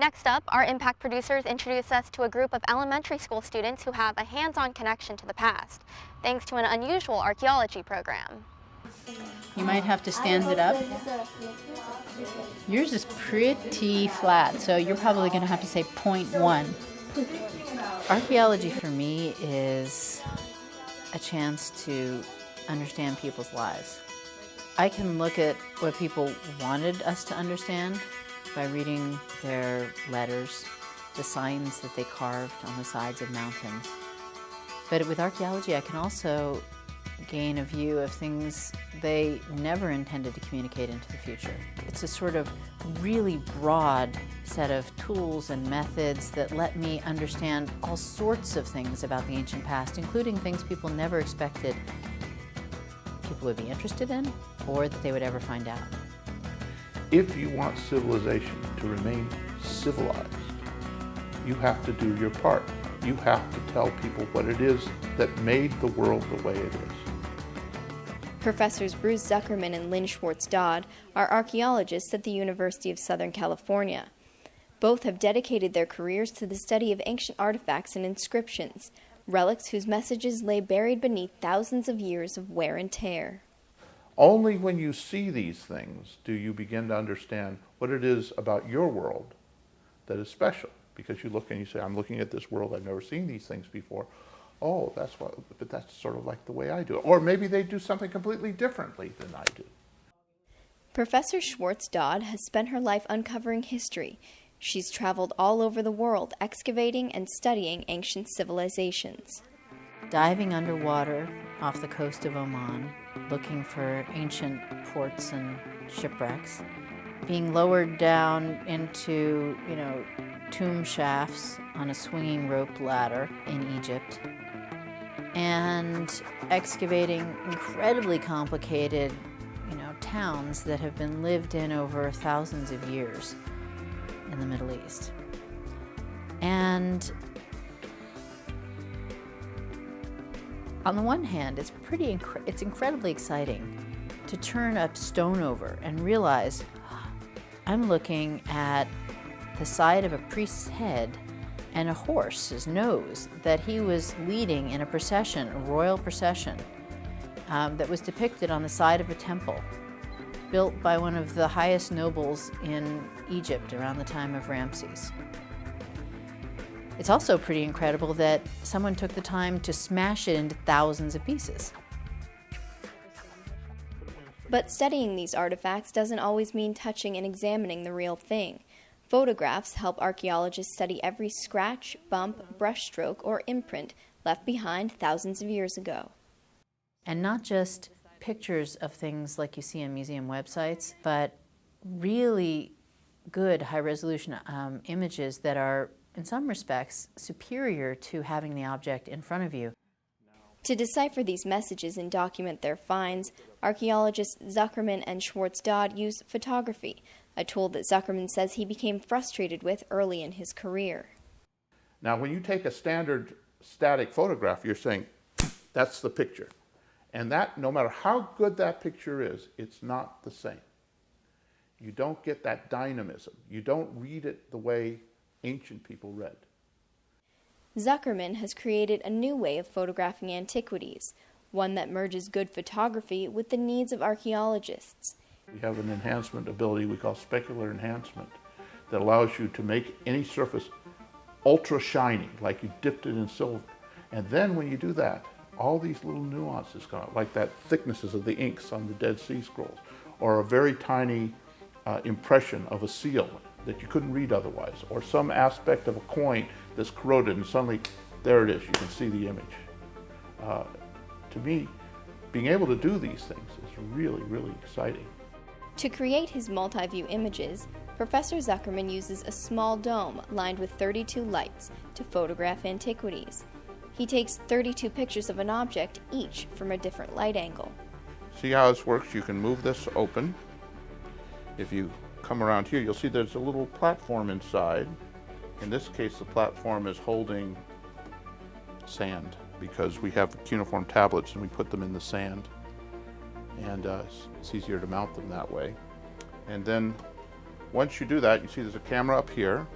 Next up, our impact producers introduce us to a group of elementary school students who have a hands-on connection to the past, thanks to an unusual archaeology program. You might have to stand it up. Yours is pretty flat, so you're probably going to have to say 0.1. Archaeology for me is a chance to understand people's lives. I can look at what people wanted us to understand by reading their letters, the signs that they carved on the sides of mountains. But with archaeology, I can also gain a view of things they never intended to communicate into the future. It's a sort of really broad set of tools and methods that let me understand all sorts of things about the ancient past, including things people never expected people would be interested in or that they would ever find out. If you want civilization to remain civilized, you have to do your part. You have to tell people what it is that made the world the way it is. Professors Bruce Zuckerman and Lynn Swartz-Dodd are archaeologists at the University of Southern California. Both have dedicated their careers to the study of ancient artifacts and inscriptions, relics whose messages lay buried beneath thousands of years of wear and tear. Only when you see these things do you begin to understand what it is about your world that is special. Because you look and you say, I'm looking at this world, I've never seen these things before. Oh, but that's sort of like the way I do it. Or maybe they do something completely differently than I do. Professor Swartz-Dodd has spent her life uncovering history. She's traveled all over the world, excavating and studying ancient civilizations. Diving underwater off the coast of Oman, looking for ancient ports and shipwrecks. Being lowered down into, tomb shafts on a swinging rope ladder in Egypt. And excavating incredibly complicated, towns that have been lived in over thousands of years in the Middle East. And on the one hand, it's incredibly exciting to turn a stone over and realize I'm looking at the side of a priest's head and a horse's nose that he was leading in a procession, a royal procession, that was depicted on the side of a temple built by one of the highest nobles in Egypt around the time of Ramses. It's also pretty incredible that someone took the time to smash it into thousands of pieces. But studying these artifacts doesn't always mean touching and examining the real thing. Photographs help archaeologists study every scratch, bump, brushstroke, or imprint left behind thousands of years ago. And not just pictures of things like you see on museum websites, but really good high-resolution images that are, in some respects, superior to having the object in front of you. To decipher these messages and document their finds, archaeologists Zuckerman and Swartz-Dodd used photography, a tool that Zuckerman says he became frustrated with early in his career. Now, when you take a standard static photograph, you're saying, that's the picture. And that, no matter how good that picture is, it's not the same. You don't get that dynamism. You don't read it the way ancient people read. Zuckerman has created a new way of photographing antiquities, one that merges good photography with the needs of archaeologists. We have an enhancement ability we call specular enhancement that allows you to make any surface ultra shiny, like you dipped it in silver. And then when you do that, all these little nuances come out, like that thicknesses of the inks on the Dead Sea Scrolls, or a very tiny impression of a seal that you couldn't read otherwise, or some aspect of a coin that's corroded and suddenly there it is, you can see the image. To me, being able to do these things is really, really exciting. To create his multi-view images, Professor Zuckerman uses a small dome lined with 32 lights to photograph antiquities. He takes 32 pictures of an object, each from a different light angle. See how this works? You can move this open. If you come around here, you'll see there's a little platform inside. In this case, the platform is holding sand because we have cuneiform tablets and we put them in the sand. And it's easier to mount them that way. And then once you do that, you see there's a camera up here,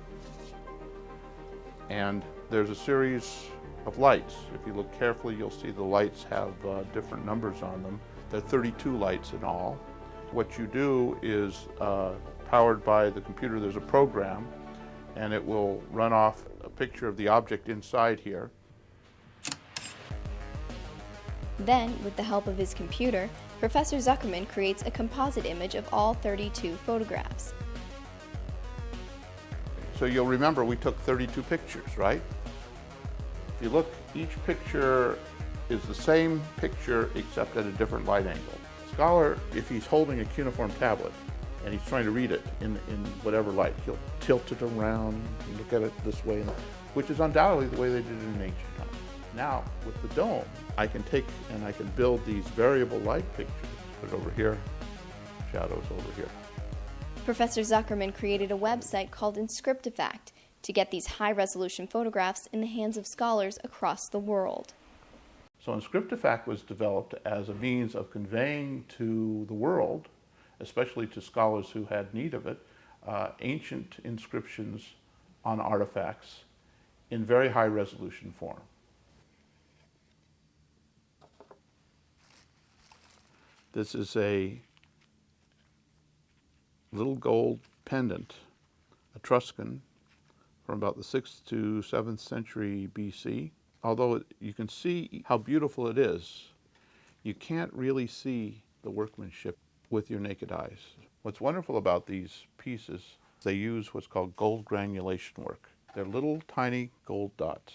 And there's a series of lights. If you look carefully, you'll see the lights have different numbers on them. There are 32 lights in all. What you do is, powered by the computer, there's a program, and it will run off a picture of the object inside here. Then, with the help of his computer, Professor Zuckerman creates a composite image of all 32 photographs. So you'll remember we took 32 pictures, right? If you look, each picture is the same picture except at a different light angle. Scholar, if he's holding a cuneiform tablet and he's trying to read it in whatever light, he'll tilt it around and look at it this way, which is undoubtedly the way they did it in ancient times. Now, with the dome, I can take and I can build these variable light pictures. Put it over here, shadows over here. Professor Zuckerman created a website called Inscriptifact to get these high-resolution photographs in the hands of scholars across the world. So Inscriptifact was developed as a means of conveying to the world, especially to scholars who had need of it, ancient inscriptions on artifacts in very high-resolution form. This is a little gold pendant, Etruscan, from about the 6th to 7th century BC. Although you can see how beautiful it is, you can't really see the workmanship with your naked eyes. What's wonderful about these pieces, they use what's called gold granulation work. They're little tiny gold dots,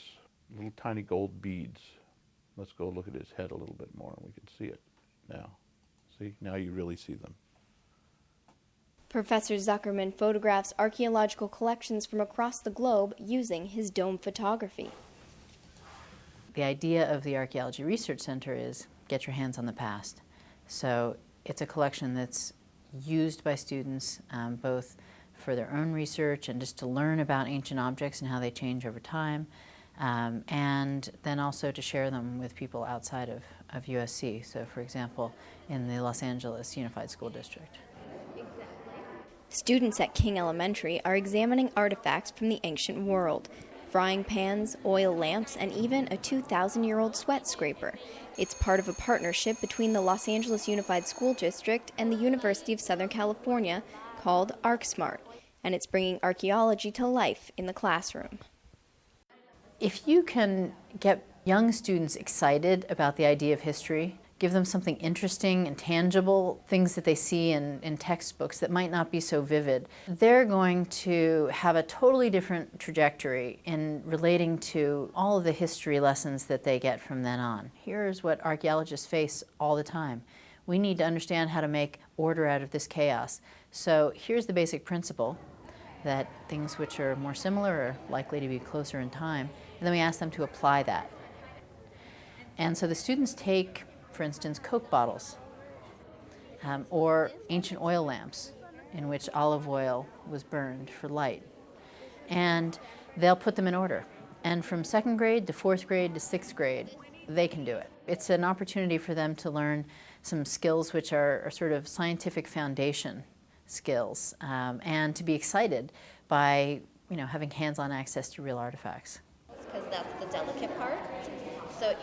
little tiny gold beads. Let's go look at his head a little bit more and we can see it now. See, now you really see them. Professor Zuckerman photographs archaeological collections from across the globe using his dome photography. The idea of the Archaeology Research Center is get your hands on the past. So it's a collection that's used by students both for their own research and just to learn about ancient objects and how they change over time, and then also to share them with people outside of USC. So for example, in the Los Angeles Unified School District. Students at King Elementary are examining artifacts from the ancient world. Frying pans, oil lamps, and even a 2,000-year-old sweat scraper. It's part of a partnership between the Los Angeles Unified School District and the University of Southern California called ArcSmart, and it's bringing archaeology to life in the classroom. If you can get young students excited about the idea of history, give them something interesting and tangible, things that they see in textbooks that might not be so vivid, they're going to have a totally different trajectory in relating to all of the history lessons that they get from then on. Here's what archaeologists face all the time. We need to understand how to make order out of this chaos. So here's the basic principle, that things which are more similar are likely to be closer in time, and then we ask them to apply that. And so the students take, for instance, Coke bottles or ancient oil lamps in which olive oil was burned for light. And they'll put them in order. And from 2nd grade to 4th grade to 6th grade, they can do it. It's an opportunity for them to learn some skills which are sort of scientific foundation skills, and to be excited by having hands-on access to real artifacts. Because that's the delicate part.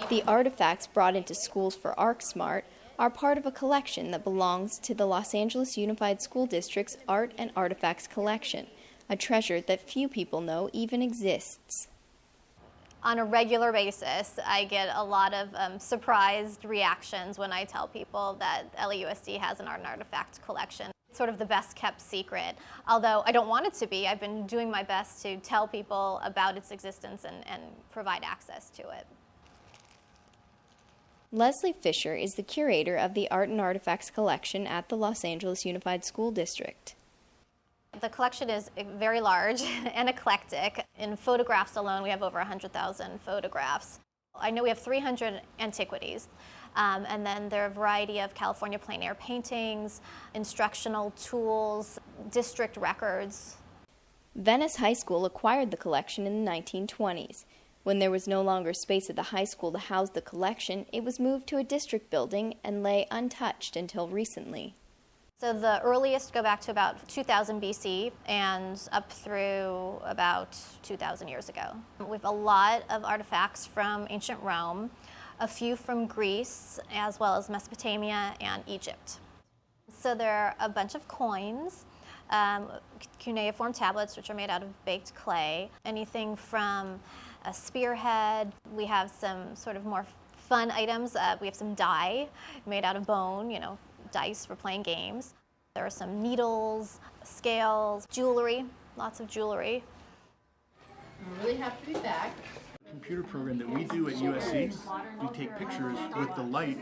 The artifacts brought into schools for ArcSmart are part of a collection that belongs to the Los Angeles Unified School District's Art and Artifacts Collection, a treasure that few people know even exists. On a regular basis, I get a lot of surprised reactions when I tell people that LAUSD has an art and artifact collection. It's sort of the best kept secret. Although I don't want it to be, I've been doing my best to tell people about its existence and provide access to it. Leslie Fisher is the curator of the Art and Artifacts Collection at the Los Angeles Unified School District. The collection is very large and eclectic. In photographs alone, we have over 100,000 photographs. I know we have 300 antiquities, and then there are a variety of California plein air paintings, instructional tools, district records. Venice High School acquired the collection in the 1920s. When there was no longer space at the high school to house the collection, it was moved to a district building and lay untouched until recently. So the earliest go back to about 2000 BC and up through about 2000 years ago. We have a lot of artifacts from ancient Rome, a few from Greece, as well as Mesopotamia and Egypt. So there are a bunch of coins, cuneiform tablets, which are made out of baked clay, anything from a spearhead. We have some sort of more fun items. We have some die made out of bone, dice for playing games. There are some needles, scales, jewelry, lots of jewelry. I'm really happy to be back. Computer program that we do at USC, we take pictures with the light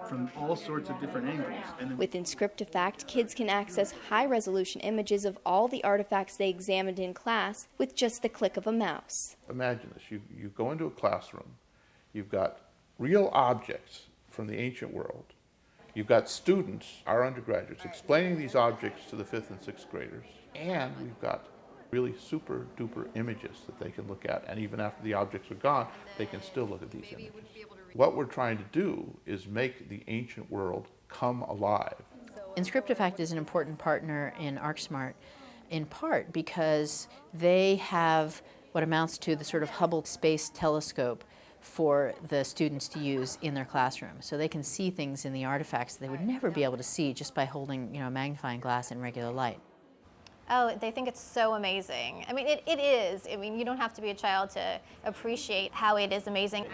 from all sorts of different angles. And then With Inscriptifact, kids can access high-resolution images of all the artifacts they examined in class with just the click of a mouse. Imagine this, you go into a classroom, you've got real objects from the ancient world. You've got students, our undergraduates, explaining these objects to the 5th and 6th graders. And we've got really super duper images that they can look at. And even after the objects are gone, they can still look at these images. What we're trying to do is make the ancient world come alive. Inscriptifact is an important partner in ArcSmart, in part because they have what amounts to the sort of Hubble Space Telescope for the students to use in their classroom. So they can see things in the artifacts they would never be able to see just by holding a magnifying glass in regular light. Oh, they think it's so amazing. I mean, it is. I mean, you don't have to be a child to appreciate how it is amazing.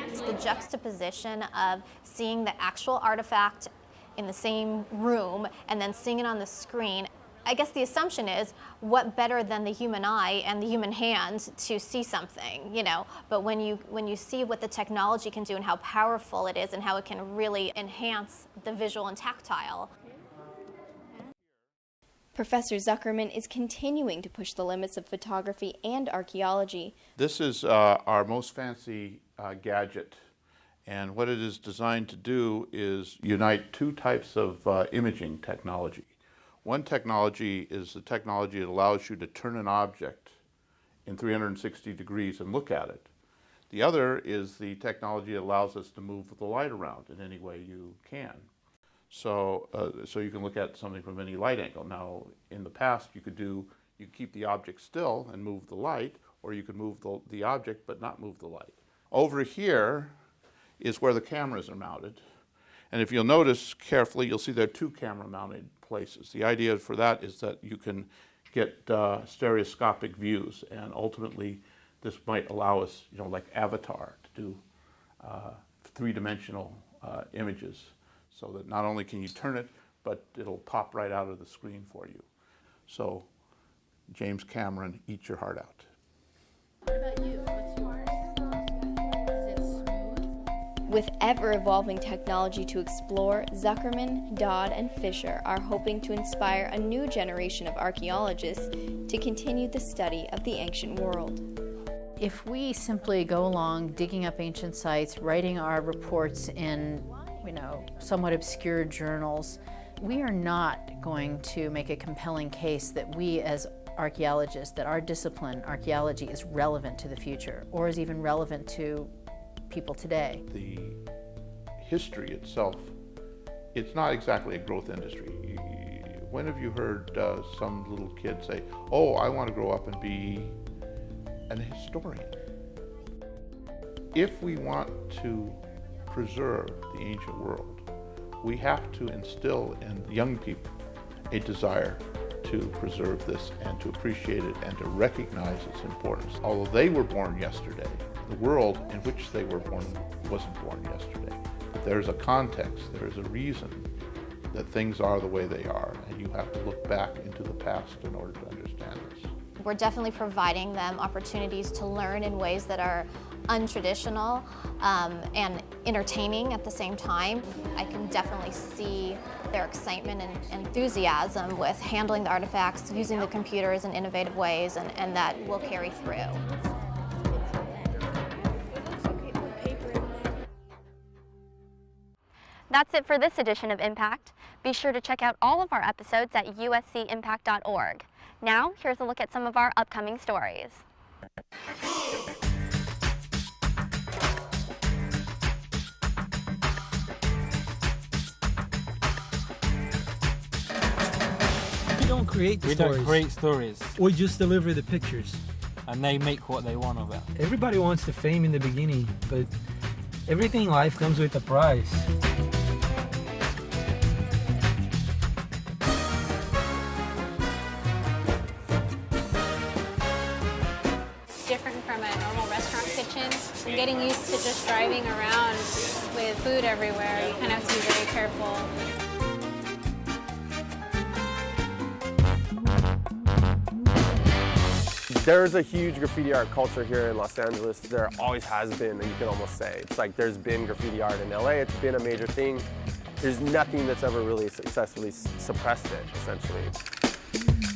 It's the juxtaposition of seeing the actual artifact in the same room and then seeing it on the screen. I guess the assumption is, what better than the human eye and the human hand to see something, But when you see what the technology can do and how powerful it is and how it can really enhance the visual and tactile. Professor Zuckerman is continuing to push the limits of photography and archaeology. This is our most fancy gadget. And what it is designed to do is unite two types of imaging technology. One technology is the technology that allows you to turn an object in 360 degrees and look at it. The other is the technology that allows us to move the light around in any way you can. So you can look at something from any light angle. Now, in the past, you could keep the object still and move the light, or you could move the object but not move the light. Over here is where the cameras are mounted. And if you'll notice carefully, you'll see there are two camera-mounted places. The idea for that is that you can get stereoscopic views, and ultimately this might allow us, like Avatar, to do three-dimensional images, so that not only can you turn it, but it'll pop right out of the screen for you. So, James Cameron, eat your heart out. What about you? What's yours? Is it smooth? With ever-evolving technology to explore, Zuckerman, Dodd, and Fisher are hoping to inspire a new generation of archaeologists to continue the study of the ancient world. If we simply go along digging up ancient sites, writing our reports in, somewhat obscure journals, we are not going to make a compelling case that we as archaeologists, that our discipline, archaeology, is relevant to the future, or is even relevant to people today. The history itself, it's not exactly a growth industry. When have you heard some little kid say, "Oh, I want to grow up and be an historian"? If we want to preserve the ancient world, we have to instill in young people a desire to preserve this and to appreciate it and to recognize its importance. Although they were born yesterday, the world in which they were born wasn't born yesterday. But there's a context, there's a reason that things are the way they are, and you have to look back into the past in order to understand this. We're definitely providing them opportunities to learn in ways that are untraditional and entertaining at the same time. I can definitely see their excitement and enthusiasm with handling the artifacts, using the computers in innovative ways, and that will carry through. That's it for this edition of Impact. Be sure to check out all of our episodes at uscimpact.org. Now, here's a look at some of our upcoming stories. don't create the We stories. don't create stories, We just deliver the pictures. and they make what they want of it. Everybody wants the fame in the beginning, but everything in life comes with a price. Different from a normal restaurant kitchen. I'm getting used to just driving around with food everywhere. You kind of have to be very careful. There's a huge graffiti art culture here in Los Angeles. There always has been, you can almost say. It's like there's been graffiti art in LA, it's been a major thing. There's nothing that's ever really successfully suppressed it, essentially.